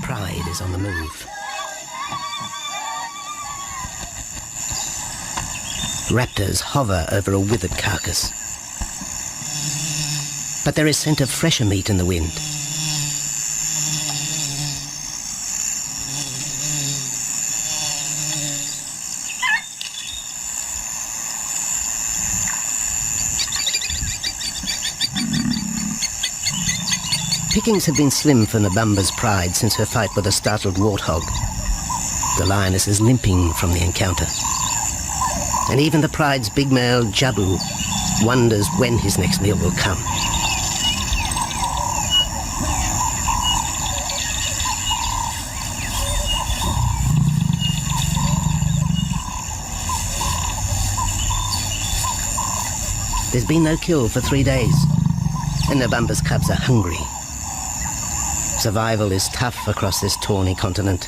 pride is on the move. Raptors hover over a withered carcass. But there is scent of fresher meat in the wind. Pickings have been slim for Nabamba's pride since her fight with a startled warthog. The lioness is limping from the encounter. And even the pride's big male, Jabu, wonders when his next meal will come. There's been no kill for 3 days, and Nabamba's cubs are hungry. Survival is tough across this tawny continent,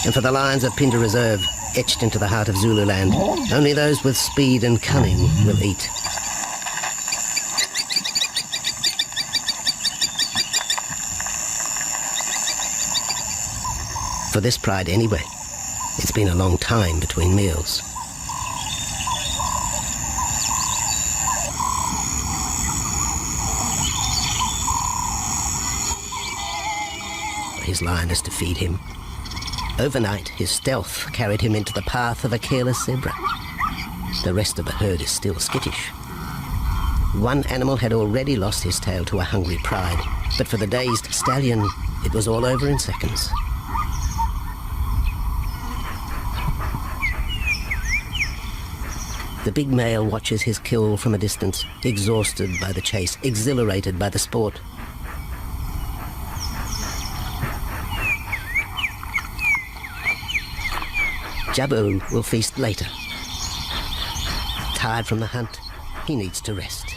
and for the lions of Pinda Reserve, etched into the heart of Zululand, only those with speed and cunning will eat. For this pride anyway, it's been a long time between meals. His lioness to feed him. Overnight, his stealth carried him into the path of a careless zebra. The rest of the herd is still skittish. One animal had already lost his tail to a hungry pride, but for the dazed stallion, it was all over in seconds. The big male watches his kill from a distance, exhausted by the chase, exhilarated by the sport. Jabu will feast later. Tired from the hunt, he needs to rest.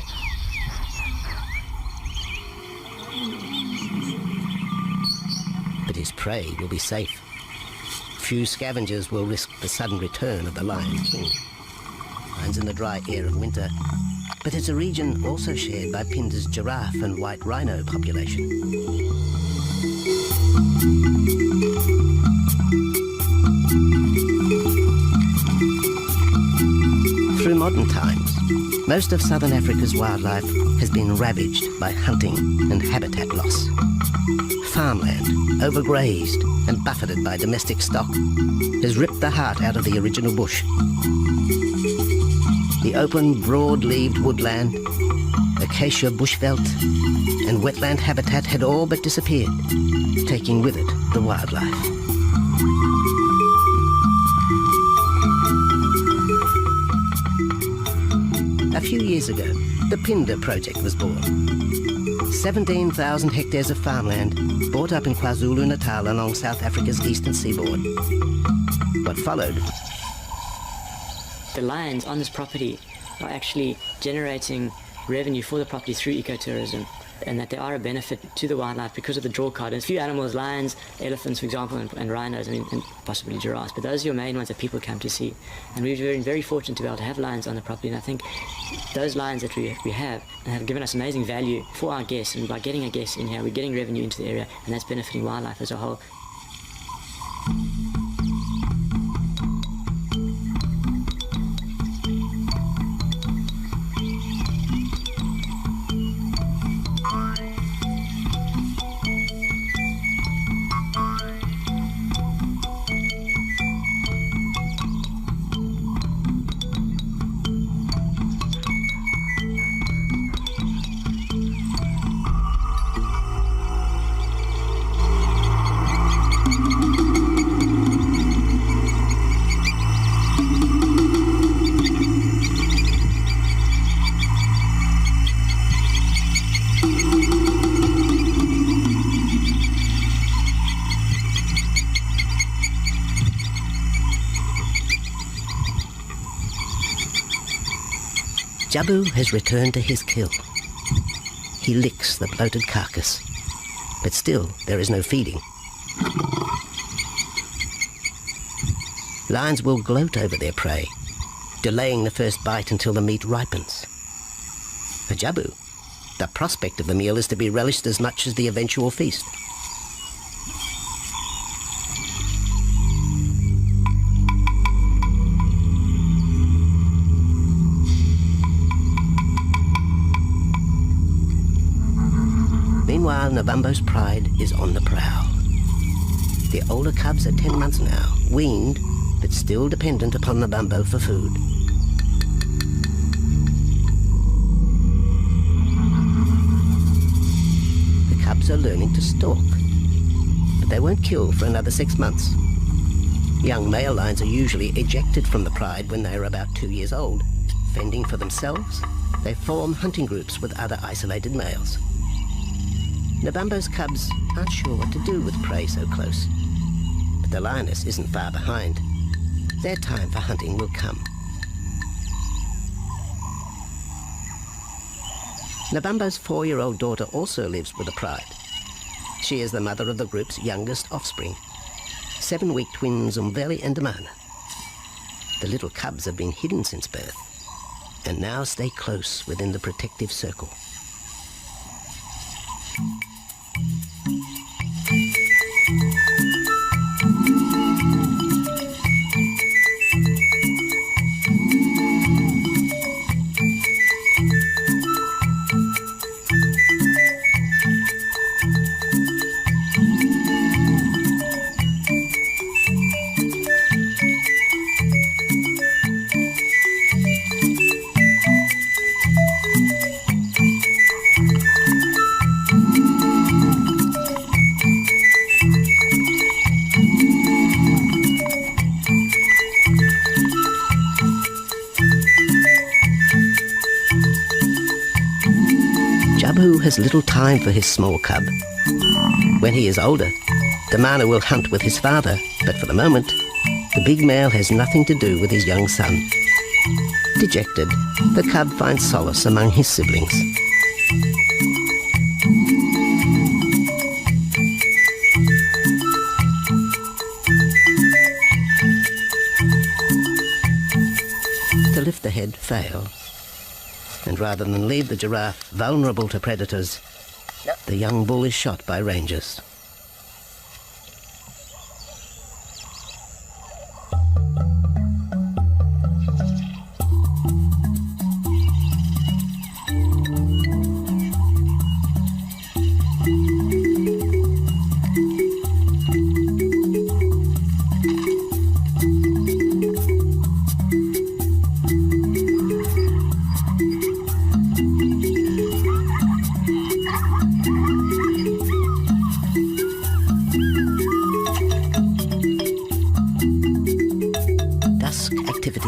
But his prey will be safe. Few scavengers will risk the sudden return of the Lion King. Lions in the dry air of winter, but it's a region also shared by Pinda's giraffe and white rhino population. Through modern times, most of southern Africa's wildlife has been ravaged by hunting and habitat loss. Farmland, overgrazed and buffeted by domestic stock, has ripped the heart out of the original bush. The open, broad-leaved woodland, acacia bushveld, and wetland habitat had all but disappeared, taking with it the wildlife. A few years ago, the Pinda project was born. 17,000 hectares of farmland bought up in KwaZulu-Natal along South Africa's eastern seaboard. What followed? The lions on this property are actually generating revenue for the property through ecotourism, and that they are a benefit to the wildlife because of the draw card. And a few animals, lions, elephants, for example, and rhinos, and possibly giraffes, but those are your main ones that people come to see. And we've been very fortunate to be able to have lions on the property, and I think those lions that we have given us amazing value for our guests, and by getting our guests in here, we're getting revenue into the area, and that's benefiting wildlife as a whole. Jabu has returned to his kill. He licks the bloated carcass, but still there is no feeding. Lions will gloat over their prey, delaying the first bite until the meat ripens. For Jabu, the prospect of the meal is to be relished as much as the eventual feast. Meanwhile, Nabambo's pride is on the prowl. The older cubs are 10 months now, weaned, but still dependent upon Nabambo for food. The cubs are learning to stalk, but they won't kill for another 6 months. Young male lions are usually ejected from the pride when they are about 2 years old. Fending for themselves, they form hunting groups with other isolated males. Nabambo's cubs aren't sure what to do with prey so close, but the lioness isn't far behind. Their time for hunting will come. Nabambo's 4-year-old daughter also lives with the pride. She is the mother of the group's youngest offspring, 7-week twins Umveli and Damana. The little cubs have been hidden since birth, and now stay close within the protective circle. Jabu has little time for his small cub. When he is older, Damana will hunt with his father, but for the moment, the big male has nothing to do with his young son. Dejected, the cub finds solace among his siblings. To lift the head fails, and rather than leave the giraffe vulnerable to predators, the young bull is shot by rangers.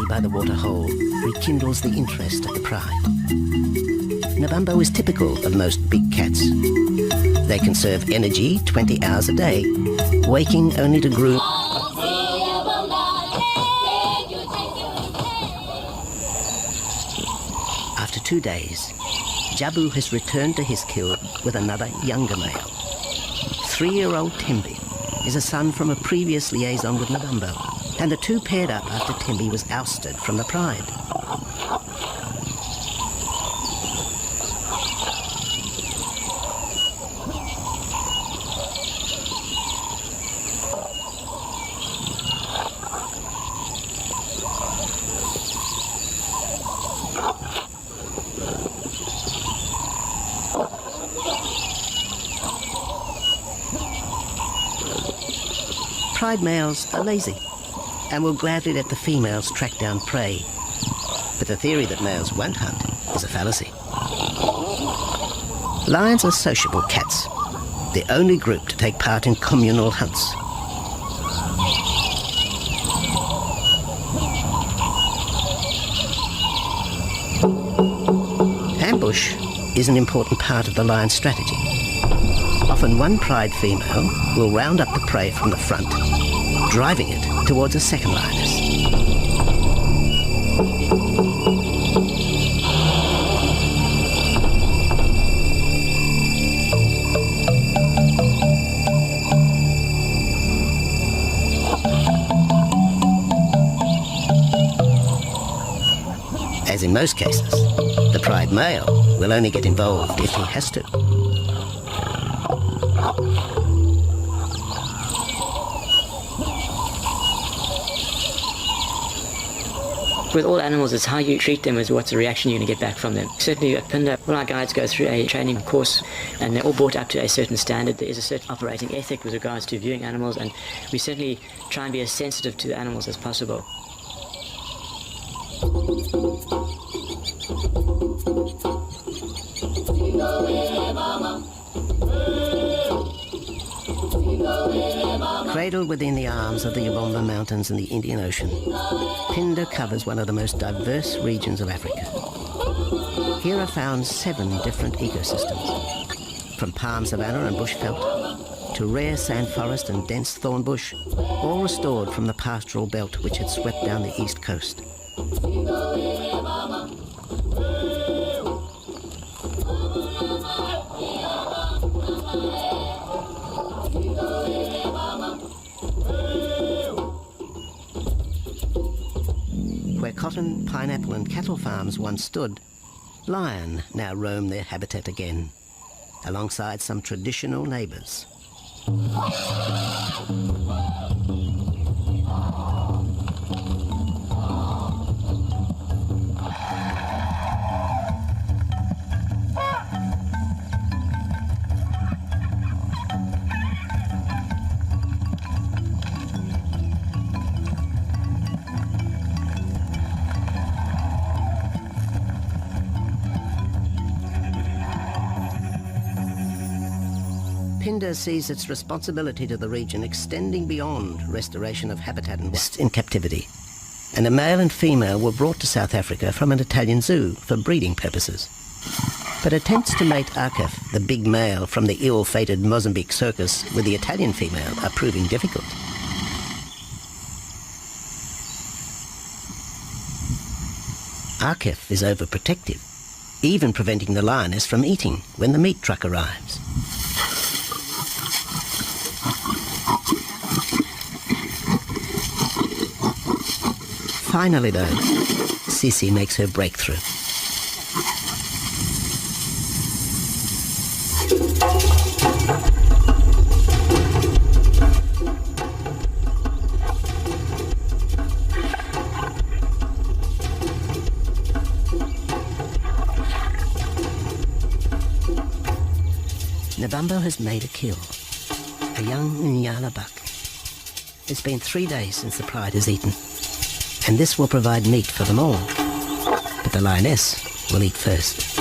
By the waterhole rekindles the interest of the pride. Nabambo is typical of most big cats. They conserve energy 20 hours a day, waking only to groom. After 2 days, Jabu has returned to his kill with another younger male. 3-year-old Tembi is a son from a previous liaison with Nabambo, and the two paired up after Tembi was ousted from the pride. Pride males are lazy and will gladly let the females track down prey. But the theory that males won't hunt is a fallacy. Lions are sociable cats, the only group to take part in communal hunts. Ambush is an important part of the lion's strategy. Often one pride female will round up the prey from the front, driving it towards a second lioness. As in most cases, the pride male will only get involved if he has to. With all animals, it's how you treat them is what's the reaction you're going to get back from them. Certainly at Pinda, all our guides go through a training course and they're all brought up to a certain standard. There is a certain operating ethic with regards to viewing animals, and we certainly try and be as sensitive to the animals as possible. Cradled within the arms of the Ubomba Mountains and the Indian Ocean, Pinda covers one of the most diverse regions of Africa. Here are found 7 different ecosystems, from palm savanna and bushveld to rare sand forest and dense thorn bush, all restored from the pastoral belt which had swept down the east coast. Where cotton, pineapple and cattle farms once stood, lion now roam their habitat again, alongside some traditional neighbours. Pinda sees its responsibility to the region extending beyond restoration of habitat and in captivity, and a male and female were brought to South Africa from an Italian zoo for breeding purposes. But attempts to mate Akef, the big male from the ill-fated Mozambique circus, with the Italian female are proving difficult. Akef is overprotective, even preventing the lioness from eating when the meat truck arrives. Finally, though, Sisi makes her breakthrough. Nabambo has made a kill, a young Nyala buck. It's been 3 days since the pride has eaten, and this will provide meat for them all. But the lioness will eat first.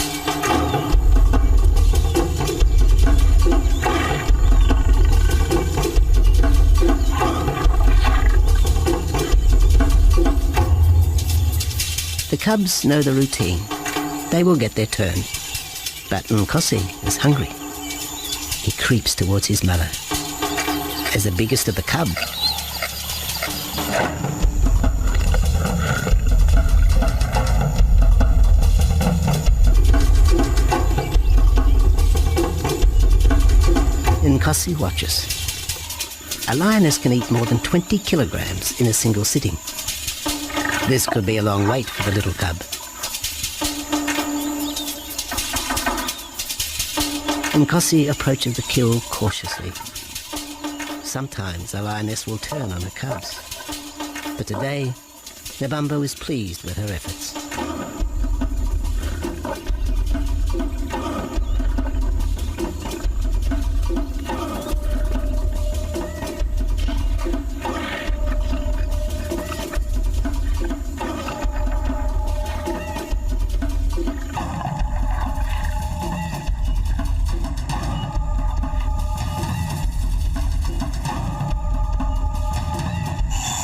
The cubs know the routine. They will get their turn. But Nkosi is hungry. He creeps towards his mother. As the biggest of the cub, Nkosi watches. A lioness can eat more than 20 kilograms in a single sitting. This could be a long wait for the little cub. Nkosi approaches the kill cautiously. Sometimes a lioness will turn on her cubs. But today, Nabambo is pleased with her efforts.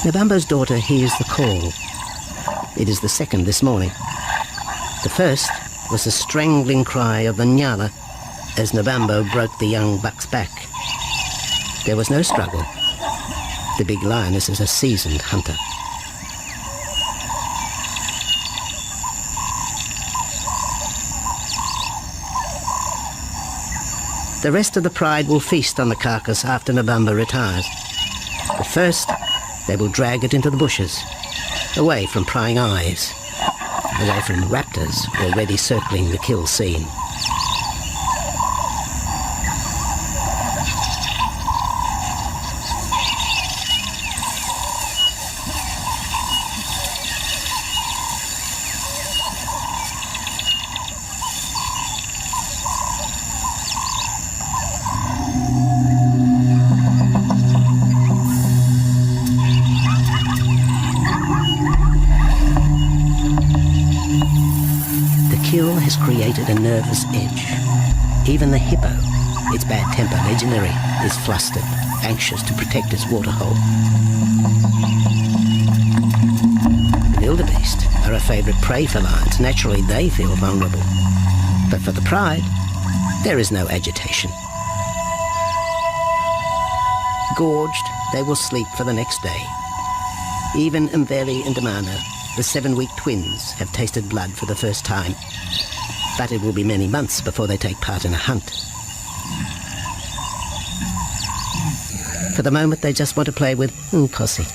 Nabambo's daughter hears the call. It is the second this morning. The first was the strangling cry of the Nyala as Nabambo broke the young buck's back. There was no struggle. The big lioness is a seasoned hunter. The rest of the pride will feast on the carcass after Nabambo retires. But first, they will drag it into the bushes, away from prying eyes, away from raptors already circling the kill scene. kill has created a nervous edge. Even the hippo, its bad temper legendary, is flustered, anxious to protect its waterhole. Wildebeest are a favourite prey for lions. Naturally, they feel vulnerable. But for the pride, there is no agitation. Gorged, they will sleep for the next day. Even Mveli and Damana, the 7-week twins, have tasted blood for the first time. But it will be many months before they take part in a hunt. For the moment, they just want to play with Nkosi.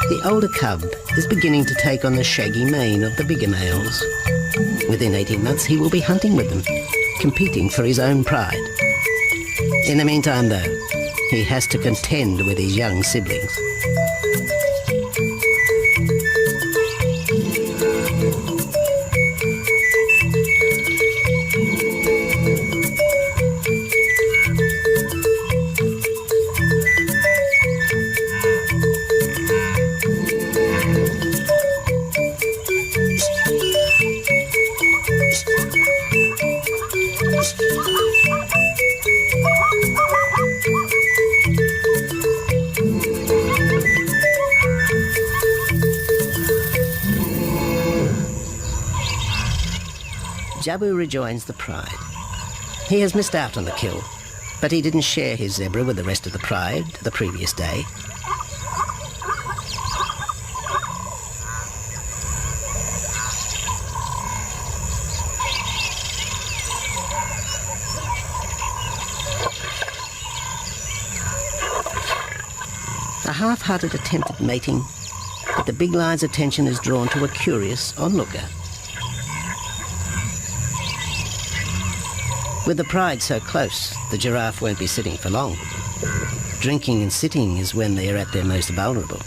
The older cub is beginning to take on the shaggy mane of the bigger males. Within 18 months, he will be hunting with them, competing for his own pride. In the meantime, though, he has to contend with his young siblings. Jabu rejoins the pride. He has missed out on the kill, but he didn't share his zebra with the rest of the pride the previous day. A half-hearted attempt at mating, but the big lion's attention is drawn to a curious onlooker. With the pride so close, the giraffe won't be sitting for long. Drinking and sitting is when they are at their most vulnerable.